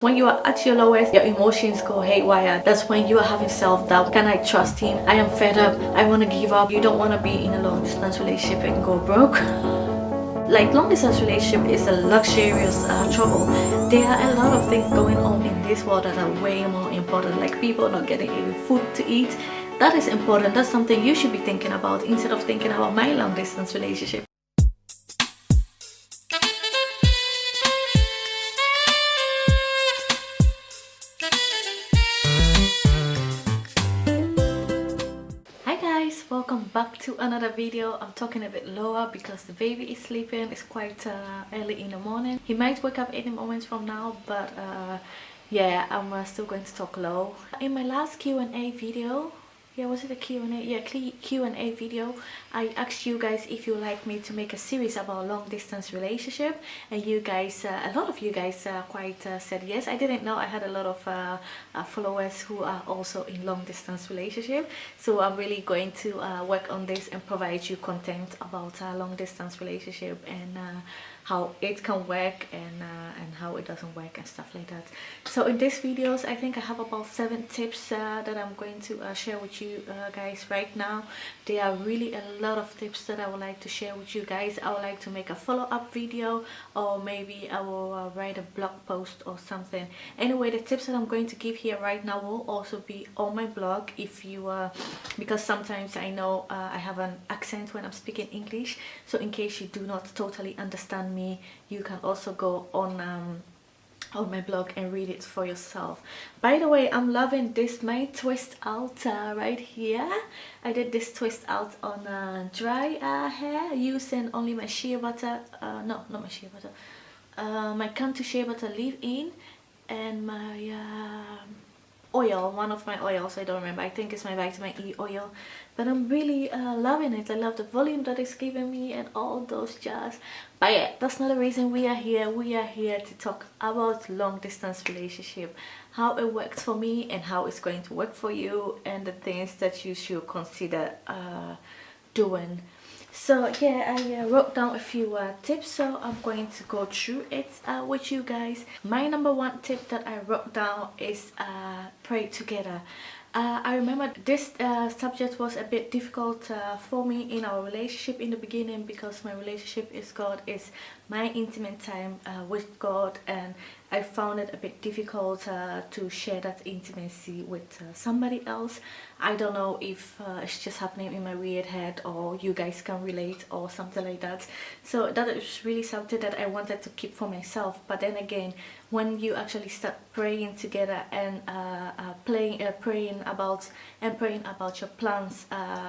When you are at your lowest, your emotions go haywire. That's when you are having self-doubt. Can I trust him? I am fed up. I want to give up. You don't want to be in a long-distance relationship and go broke. Like, long-distance relationship is a luxurious trouble. There are a lot of things going on in this world that are way more important. Like people not getting even food to eat. That is important. That's something you should be thinking about instead of thinking about my long-distance relationship. Hi guys, welcome back to another video. I'm talking a bit lower because the baby is sleeping. It's quite early in the morning. He might wake up any moment from now, but yeah, I'm still going to talk low. In my last Q&A video, was it a Q&A? Yeah, Q&A video. I asked you guys if you like me to make a series about long distance relationship, and you guys, a lot of you guys quite said yes. I didn't know I had a lot of followers who are also in long distance relationship, so I'm really going to work on this and provide you content about long distance relationship and how it can work and how it doesn't work and stuff like that. So in these videos, I think I have about 7 tips that I'm going to share with you guys right now. There are really a lot of tips that I would like to share with you guys. I would like to make a follow-up video, or maybe I will write a blog post or something. Anyway, the tips that I'm going to give here right now will also be on my blog, if you because sometimes I know I have an accent when I'm speaking English, so in case you do not totally understand me, you can also go on my blog and read it for yourself. By the way, I'm loving this, my twist out right here. I did this twist out on dry hair using only my shea butter, no, not my shea butter, my Cantu shea butter leave-in and my oil, one of my oils, I don't remember, I think it's my vitamin E oil, but I'm really loving it. I love the volume that it's giving me and all those jazz. But yeah, that's not the reason we are here. We are here to talk about long distance relationship, how it works for me and how it's going to work for you, and the things that you should consider doing. So yeah, I wrote down a few tips, so I'm going to go through it with you guys. My number 1 tip that I wrote down is pray together. I remember this subject was a bit difficult for me in our relationship in the beginning, because my relationship is God, is my intimate time with God, and I found it a bit difficult to share that intimacy with somebody else. I don't know if it's just happening in my weird head, or you guys can relate or something like that. So that is really something that I wanted to keep for myself. But then again, when you actually start praying together and praying about your plans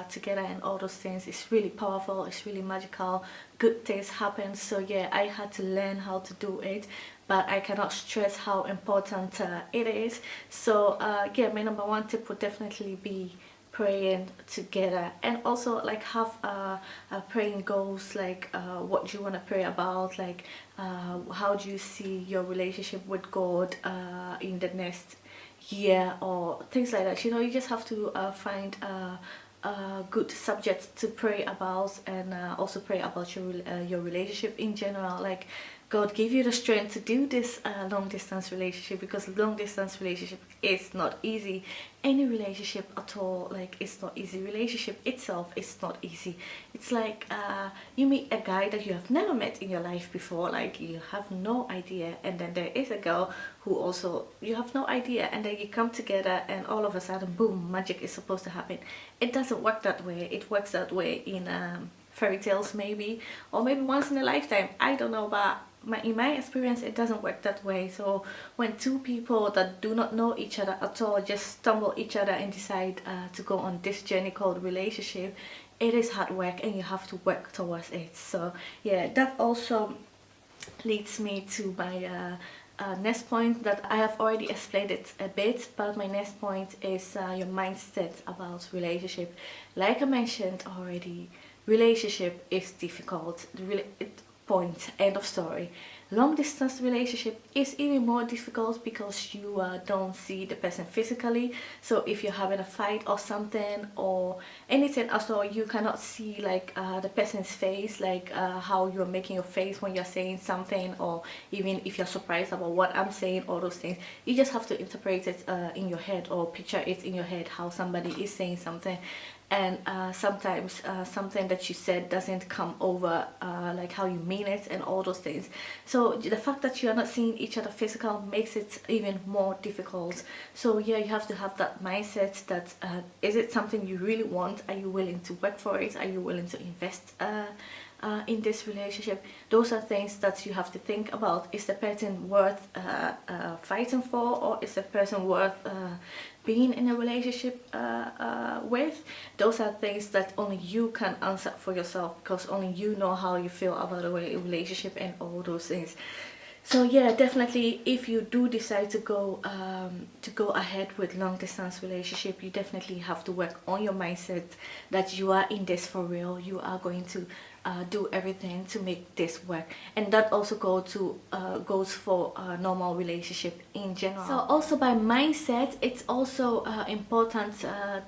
together and all those things, it's really powerful, it's really magical, good things happen. So yeah, I had to learn how to do it, but I cannot stress how important it is. So yeah, my number 1 tip would definitely be praying together, and also like have praying goals, like what you want to pray about, like how do you see your relationship with God in the next year, or things like that. You know, you just have to find good subjects to pray about, and also pray about your relationship in general. Like, God give you the strength to do this long distance relationship, because long distance relationship is not easy. Any relationship at all, like, it's not easy. Relationship itself is not easy. It's like you meet a guy that you have never met in your life before, like you have no idea, and then there is a girl who also you have no idea, and then you come together and all of a sudden, boom, magic is supposed to happen. It doesn't work that way. It works that way in fairy tales maybe, or maybe once in a lifetime, I don't know, but in my experience, it doesn't work that way. So when 2 people that do not know each other at all just stumble each other and decide to go on this journey called relationship, it is hard work and you have to work towards it. So yeah, that also leads me to my next point that I have already explained it a bit, but my next point is your mindset about relationship. Like I mentioned already, relationship is difficult. Point, end of story. Long distance relationship is even more difficult because you don't see the person physically. So if you're having a fight or something or anything also, you cannot see like the person's face, like how you're making your face when you're saying something, or even if you're surprised about what I'm saying, all those things. You just have to interpret it in your head, or picture it in your head how somebody is saying something. And sometimes something that you said doesn't come over like how you mean it, and all those things. So the fact that you are not seeing each other physical makes it even more difficult. So yeah, you have to have that mindset that is it something you really want? Are you willing to work for it? Are you willing to invest in this relationship? Those are things that you have to think about. Is the person worth fighting for, or is the person worth being in a relationship with? Those are things that only you can answer for yourself, because only you know how you feel about a relationship and all those things. So yeah, definitely, if you do decide to go ahead with long distance relationship, you definitely have to work on your mindset that you are in this for real. You are going to do everything to make this work, and that also goes for a normal relationship in general. So also by mindset, it's also important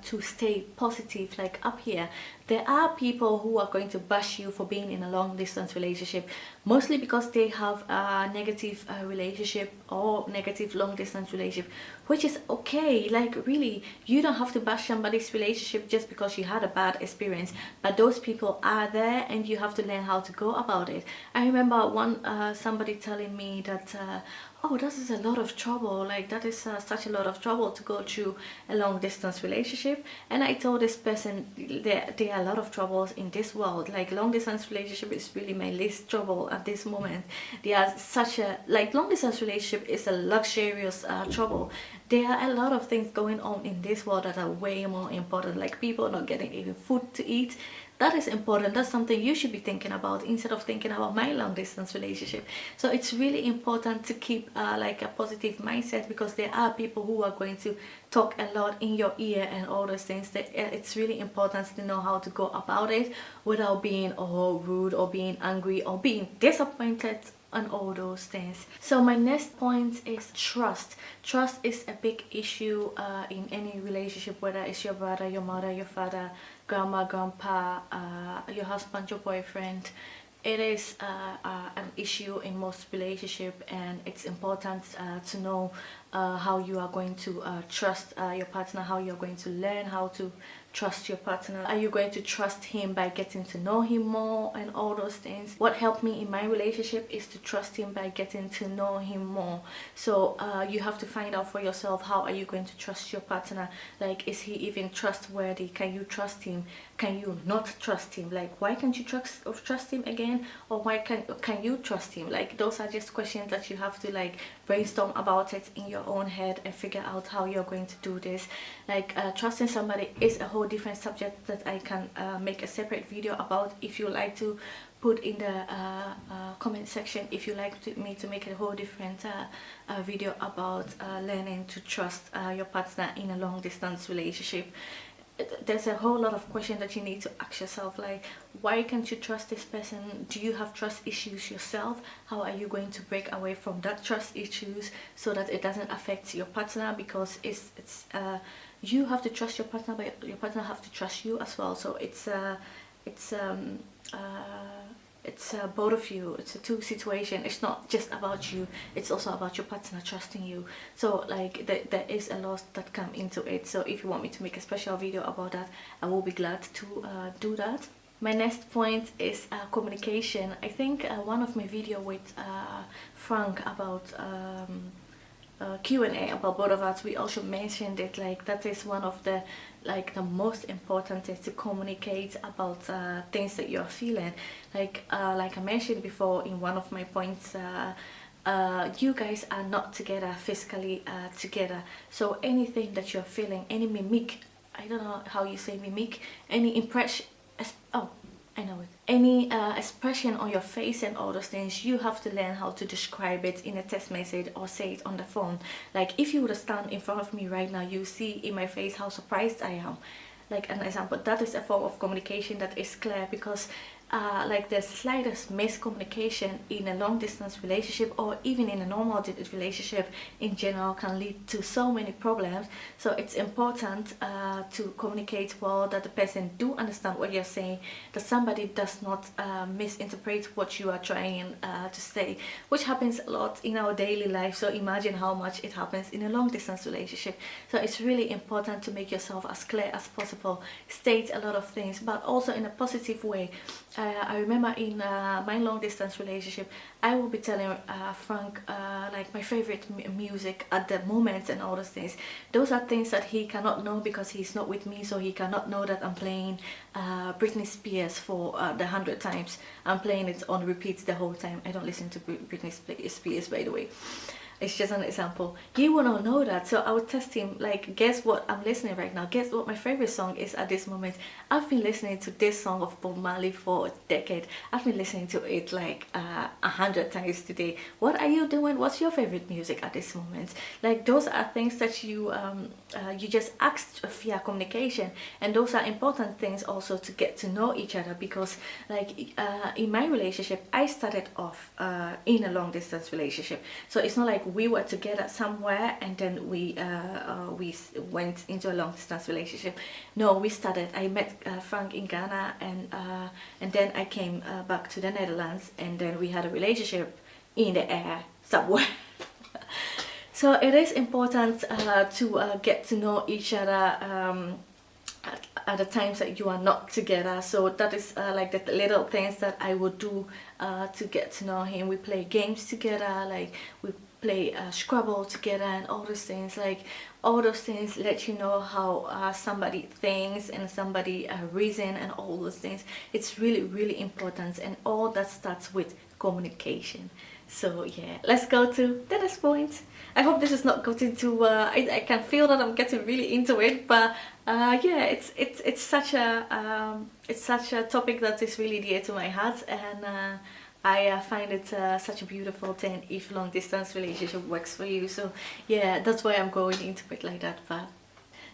to stay positive. Like up here, there are people who are going to bash you for being in a long distance relationship, mostly because they have a negative relationship or negative long distance relationship, which is okay. Like really, you don't have to bash somebody's relationship just because you had a bad experience, but those people are there and you have to learn how to go about it. I remember somebody telling me that oh, that is a lot of trouble, like that is such a lot of trouble to go through a long distance relationship. And I told this person there are a lot of troubles in this world. Like long distance relationship is really my least trouble at this moment. They are such a, like long distance relationship is a luxurious trouble. There are a lot of things going on in this world that are way more important, like people not getting even food to eat. That is important. That's something you should be thinking about instead of thinking about my long distance relationship. So it's really important to keep like a positive mindset, because there are people who are going to talk a lot in your ear and all those things. That it's really important to know how to go about it without being rude or being angry or being disappointed and all those things. So my next point is trust. Trust is a big issue in any relationship, whether it's your brother, your mother, your father, grandma, grandpa, your husband, your boyfriend. It is an issue in most relationship, and it's important to know how you are going to trust your partner, how you're going to learn how to trust your partner. Are you going to trust him by getting to know him more and all those things? What helped me in my relationship is to trust him by getting to know him more. So you have to find out for yourself, how are you going to trust your partner? Like, is he even trustworthy? Can you trust him? Can you not trust him? Like, why can't you trust him again? Or why can you trust him? Like, those are just questions that you have to like brainstorm about it in your own head and figure out how you're going to do this. Like trusting somebody is a whole different subject that I can make a separate video about. If you like to put in the comment section if you like me to make a whole different video about learning to trust your partner in a long distance relationship. There's a whole lot of questions that you need to ask yourself, like, why can't you trust this person? Do you have trust issues yourself? How are you going to break away from that trust issues so that it doesn't affect your partner? Because it's you have to trust your partner, but your partner have to trust you as well. So it's both of you. It's a two situation. It's not just about you, it's also about your partner trusting you. So like there is a lot that come into it. So if you want me to make a special video about that, I will be glad to do that. My next point is communication. I think one of my video with Frank about Q&A about both of us, we also mentioned it, like that is one of the most important is to communicate about things that you're feeling. Like I mentioned before in one of my points, you guys are not together physically together, so anything that you're feeling, any mimic, I don't know how you say mimic, any impression, oh I know it, any expression on your face and all those things, you have to learn how to describe it in a text message or say it on the phone. Like if you would stand in front of me right now, you see in my face how surprised I am. Like an example, that is a form of communication that is clear, because like the slightest miscommunication in a long distance relationship, or even in a normal relationship in general, can lead to so many problems. So it's important to communicate well, that the person do understand what you're saying, that somebody does not misinterpret what you are trying to say, which happens a lot in our daily life. So imagine how much it happens in a long distance relationship. So it's really important to make yourself as clear as possible, state a lot of things, but also in a positive way. I remember in my long distance relationship, I will be telling Frank like my favorite music at the moment and all those things. Those are things that he cannot know because he's not with me, so he cannot know that I'm playing Britney Spears for the 100th times. I'm playing it on repeat the whole time. I don't listen to Britney Spears, by the way. It's just an example. He will not know that, so I would test him, like, guess what I'm listening right now, guess what my favorite song is at this moment. I've been listening to this song of Bob Marley for a decade. I've been listening to it like 100 times today. What are you doing? What's your favorite music at this moment? Like, those are things that you you just ask via communication, and those are important things also to get to know each other, because like in my relationship, I started off in a long distance relationship, so it's not like we were together somewhere and then we went into a long distance relationship. No, we started, I met Frank in Ghana, and then I came back to the Netherlands, and then we had a relationship in the air somewhere. So it is important to get to know each other at the times that you are not together. So that is like the little things that I would do to get to know him. We play games together, like we play Scrabble together, and all those things. Like, all those things let you know how somebody thinks and somebody reason and all those things. It's really, really important, and all that starts with communication. So yeah, let's go to the next point. I hope this is not getting too I can feel that I'm getting really into it, but yeah, it's such a topic that is really dear to my heart, and I find it such a beautiful thing if long distance relationship works for you. So yeah, that's why I'm going into it like that. But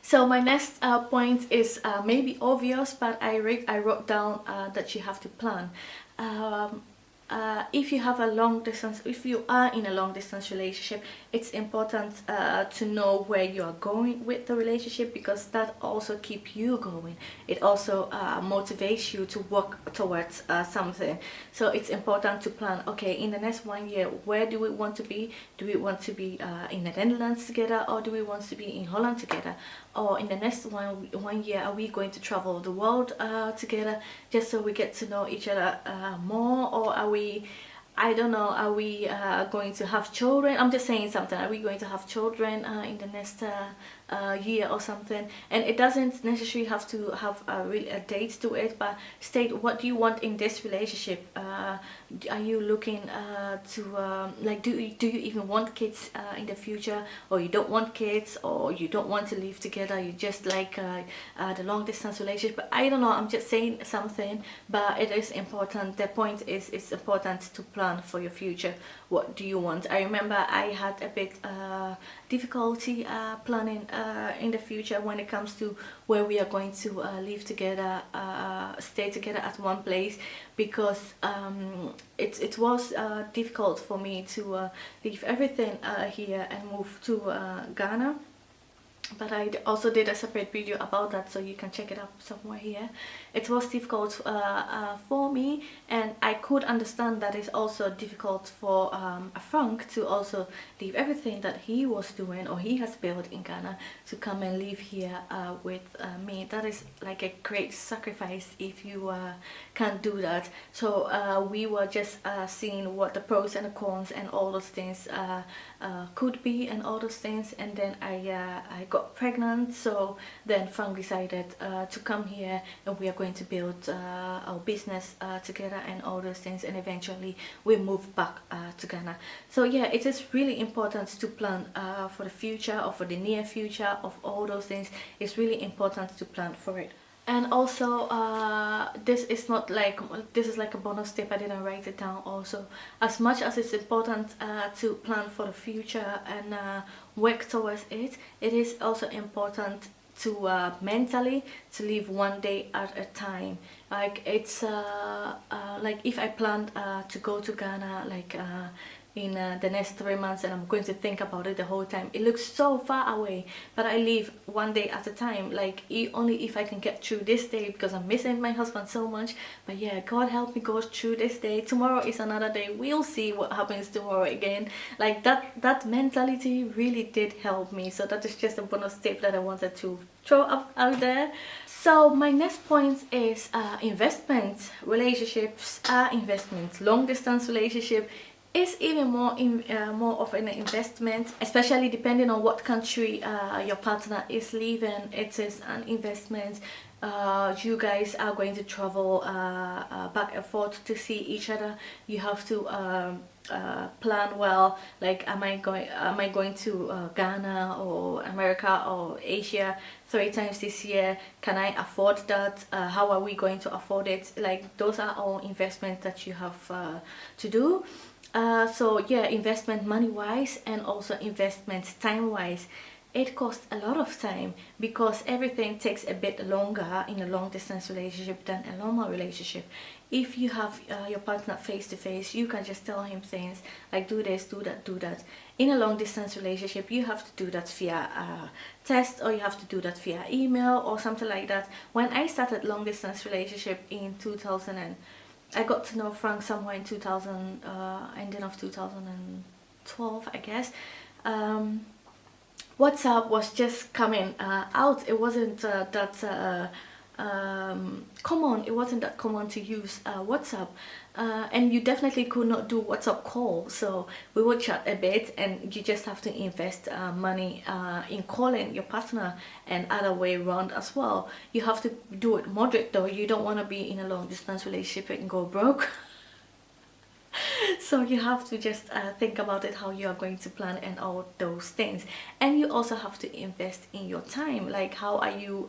so my next point is maybe obvious, but I wrote down that you have to plan. If you have a long distance, if you are in a long distance relationship, it's important to know where you are going with the relationship, because that also keeps you going. It also motivates you to work towards something. So it's important to plan, okay, in the next 1 year, where do we want to be? Do we want to be in the Netherlands together, or do we want to be in Holland together? Or in the next one year, are we going to travel the world together, just so we get to know each other more? Or are we, I don't know, are we going to have children? I'm just saying something. Are we going to have children in the next year or something? And it doesn't necessarily have to have a date to it, but state, what do you want in this relationship? Are you looking to like, do you even want kids in the future, or you don't want kids, or you don't want to live together, you just like the long distance relationship? But I don't know, I'm just saying something, but it is important. The point is, it's important to plan for your future. What do you want? I remember I had a bit difficulty planning in the future when it comes to where we are going to live together, stay together at one place, because it was difficult for me to leave everything here and move to Ghana. But I also did a separate video about that, so you can check it up somewhere here. It was difficult for me, and I could understand that it's also difficult for Frank to also leave everything that he was doing or he has built in Ghana to come and live here with me. That is like a great sacrifice if you can't do that. So we were just seeing what the pros and the cons and all those things could be, and all those things. And then I got pregnant, so then Frank decided to come here, and we are going to build our business together and all those things, and eventually we moved back to Ghana. So yeah, it is really important to plan for the future, or for the near future of all those things. It's really important to plan for it. And also this is not like, this is like a bonus tip, I didn't write it down also. As much as it's important to plan for the future and work towards it, it is also important to mentally to live one day at a time. Like it's like if I planned to go to Ghana like in the next 3 months, and I'm going to think about it the whole time, it looks so far away, but I live one day at a time, like only if I can get through this day, because I'm missing my husband so much. But yeah, God help me go through this day. Tomorrow is another day, we'll see what happens tomorrow again. Like that mentality really did help me. So that is just a bonus tip that I wanted to throw up out there. So my next point is investment. Relationships are investments. Long distance relationship is even more of an investment, especially depending on what country your partner is living. It is an investment. You guys are going to travel back and forth to see each other. You have to plan well, like am I going to Ghana or America or Asia 3 times this year? Can I afford that? How are we going to afford it? Like those are all investments that you have to do. So yeah, investment money wise and also investment time wise. It costs a lot of time because everything takes a bit longer in a long distance relationship than a normal relationship. If you have your partner face to face, you can just tell him things like do this, do that, do that. In a long distance relationship, you have to do that via text, or you have to do that via email or something like that. When I started long distance relationship in 2000 I got to know Frank somewhere in 2000, ending of 2012, I guess. WhatsApp was just coming out. It wasn't that common. It wasn't that common to use WhatsApp, and you definitely could not do WhatsApp call. So we would chat a bit, and you just have to invest money in calling your partner, and other way around as well. You have to do it moderate though. You don't want to be in a long distance relationship and go broke. So you have to just think about it, how you are going to plan and all those things. And you also have to invest in your time, like how are you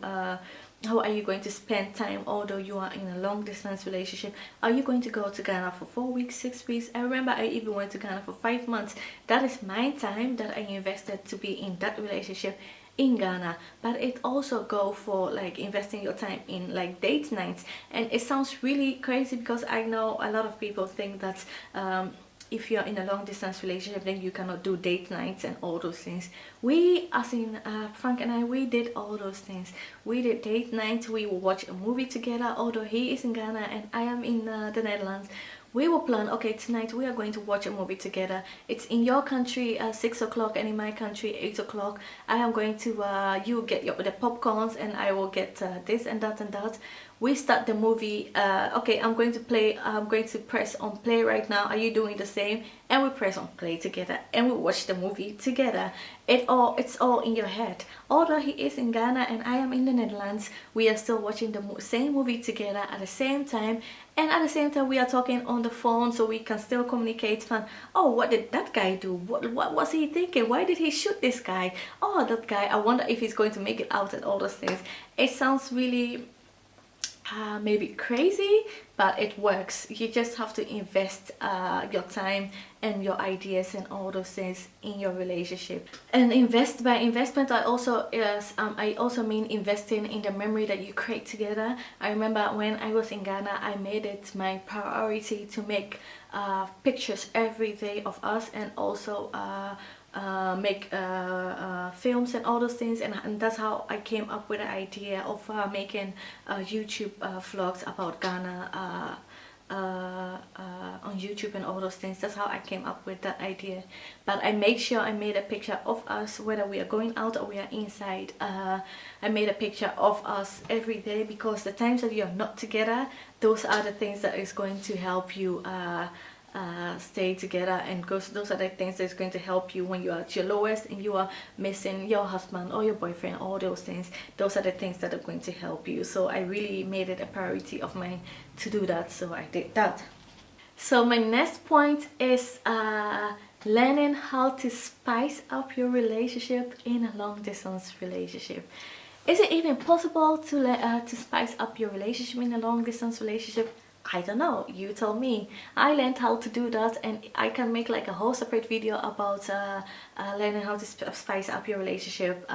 going to spend time although you are in a long distance relationship? Are you going to go to Ghana for 4 weeks, 6 weeks? I remember I even went to Ghana for 5 months. That is my time that I invested to be in that relationship in Ghana. But it also go for like investing your time in like date nights. And it sounds really crazy because I know a lot of people think that if you're in a long distance relationship, then you cannot do date nights and all those things. We, as in Frank and I, we did all those things. We did date nights. We will watch a movie together, although he is in Ghana and I am in the Netherlands. We will plan, okay, tonight we are going to watch a movie together. It's in your country 6 o'clock and in my country 8 o'clock. I am going to you get the popcorns and I will get this and that and that. We start the movie. Okay, I'm going to press on play right now. Are you doing the same? And we press on play together and we watch the movie together. It's all in your head. Although he is in Ghana and I am in the Netherlands, we are still watching the same movie together at the same time. And at the same time, we are talking on the phone, so we can still communicate. Fun. Oh, what did that guy do? What was he thinking? Why did he shoot this guy? Oh, that guy. I wonder if he's going to make it out and all those things. It sounds really maybe crazy, but it works. You just have to invest your time and your ideas and all those things in your relationship. And by investment, I also mean investing in the memory that you create together. I remember when I was in Ghana, I made it my priority to make pictures every day of us, and also make films and all those things, and that's how I came up with the idea of making YouTube vlogs about Ghana on YouTube and all those things. That's how I came up with that idea. But I made sure I made a picture of us, whether we are going out or we are inside. I made a picture of us every day, because the times that you are not together, those are the things that is going to help you stay together, and those are the things that's going to help you when you are at your lowest and you are missing your husband or your boyfriend. All those things, those are the things that are going to help you. So I really made it a priority of mine to do that, so I did that. So my next point is learning how to spice up your relationship in a long distance relationship. Is it even possible to spice up your relationship in a long distance relationship? I don't know, you tell me. I learned how to do that, and I can make like a whole separate video about learning how to spice up your relationship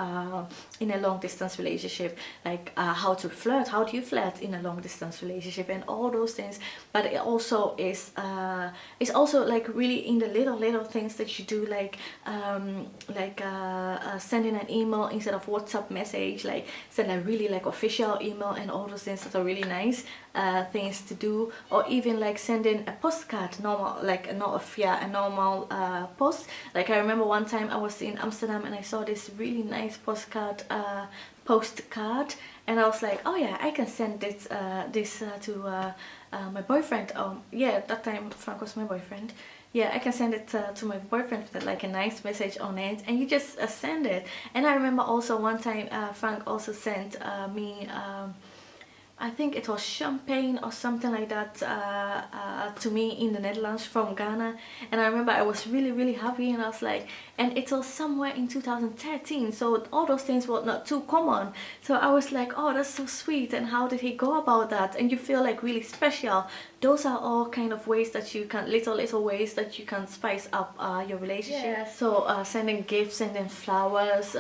in a long distance relationship, like how to flirt, how do you flirt in a long distance relationship, and all those things. But it also is it's also like really in the little things that you do, like sending an email instead of WhatsApp message, like send a really like official email, and all those things that are really nice things to do. Or even like sending a postcard, normal, like not a normal post. Like I remember one time I was in Amsterdam and I saw this really nice postcard postcard, and I was like, oh yeah, I can send this to my boyfriend. Yeah, at that time Frank was my boyfriend. Yeah, I can send it to my boyfriend with like a nice message on it, and you just send it. And I remember also one time Frank also sent me I think it was champagne or something like that to me in the Netherlands from Ghana. And I remember I was really happy, and I was like, and it was somewhere in 2013, so all those things were not too common. So I was like, oh, that's so sweet, and how did he go about that? And you feel like really special. Those are all kind of ways that you can, little ways that you can spice up your relationship. Yeah. So sending gifts, sending flowers,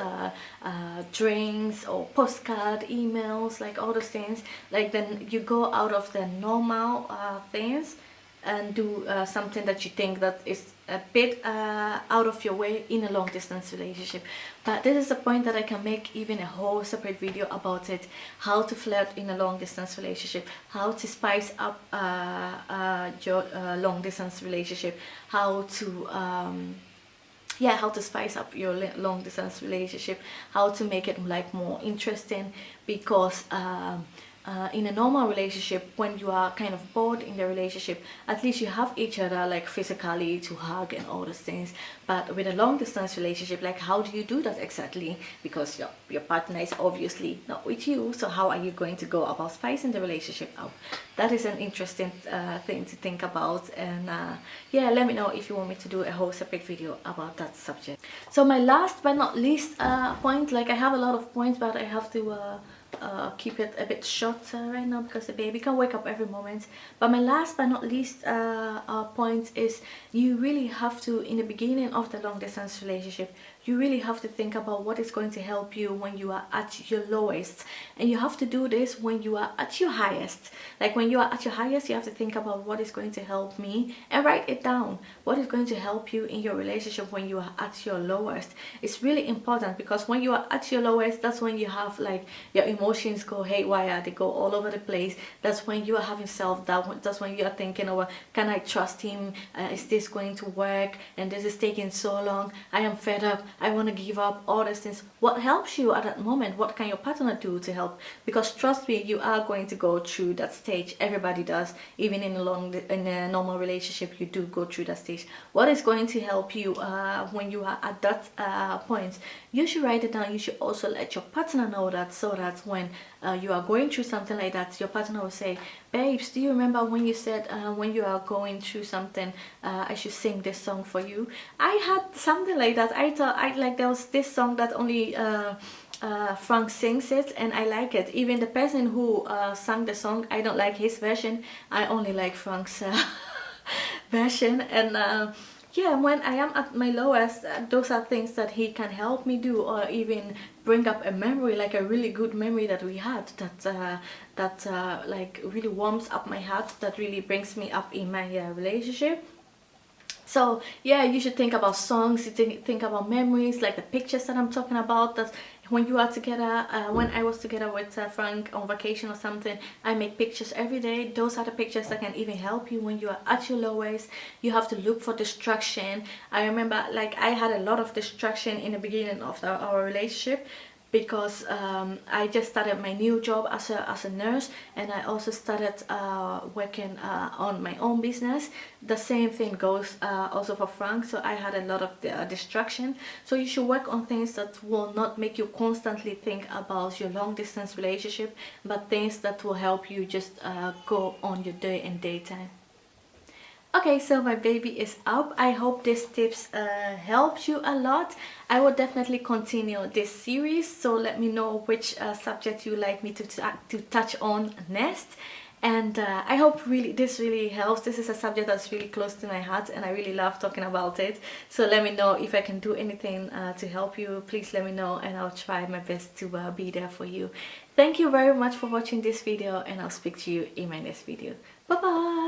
drinks, or postcard, emails, like all those things. Like then you go out of the normal things and do something that you think that is a bit out of your way in a long distance relationship. But this is a point that I can make even a whole separate video about it, how to flirt in a long distance relationship, how to spice up your long distance relationship, how to yeah, how to spice up your long distance relationship, how to make it like more interesting. Because in a normal relationship, when you are kind of bored in the relationship, at least you have each other like physically to hug and all those things. But with a long distance relationship, like how do you do that exactly? Because your partner is obviously not with you, so how are you going to go about spicing the relationship up? That is an interesting thing to think about. And yeah, let me know if you want me to do a whole separate video about that subject. So my last but not least point, like I have a lot of points, but I have to keep it a bit short right now because the baby can wake up every moment. But my last but not least point is, you really have to, in the beginning of the long distance relationship, you really have to think about what is going to help you when you are at your lowest. And you have to do this when you are at your highest. Like when you are at your highest, you have to think about what is going to help me and write it down. What is going to help you in your relationship when you are at your lowest? It's really important, because when you are at your lowest, that's when you have like your emotions go haywire, they go all over the place. That's when you are having self-doubt. That's when you are thinking, oh, can I trust him? Is this going to work? And this is taking so long. I am fed up. I want to give up. All these things. What helps you at that moment? What can your partner do to help? Because trust me, you are going to go through that stage. Everybody does. Even in a normal relationship, you do go through that stage. What is going to help you when you are at that point? You should write it down. You should also let your partner know that, so that when you are going through something like that, your partner will say, babes, do you remember when you said when you are going through something, I should sing this song for you? I had something like that. I thought like there was this song that only Frank sings it, and I like it. Even the person who sang the song, I don't like his version. I only like Frank's version. And yeah, when I am at my lowest, those are things that he can help me do, or even bring up a memory, like a really good memory that we had, that like really warms up my heart, that really brings me up in my relationship. So yeah, you should think about songs, you think about memories, like the pictures that I'm talking about, that when you are together, when I was together with Frank on vacation or something, I make pictures every day. Those are the pictures that can even help you when you are at your lowest. You have to look for distraction. I remember like I had a lot of distraction in the beginning of our relationship, because I just started my new job as a nurse, and I also started working on my own business. The same thing goes also for Frank, so I had a lot of distraction. So you should work on things that will not make you constantly think about your long distance relationship, but things that will help you just go on your day and daytime. Okay, so my baby is up. I hope these tips helped you a lot. I will definitely continue this series, so let me know which subject you like me to touch on next. and I hope this really helps. This is a subject that's really close to my heart and I really love talking about it. So let me know if I can do anything to help you. Please let me know and I'll try my best to be there for you. Thank you very much for watching this video and I'll speak to you in my next video. Bye bye.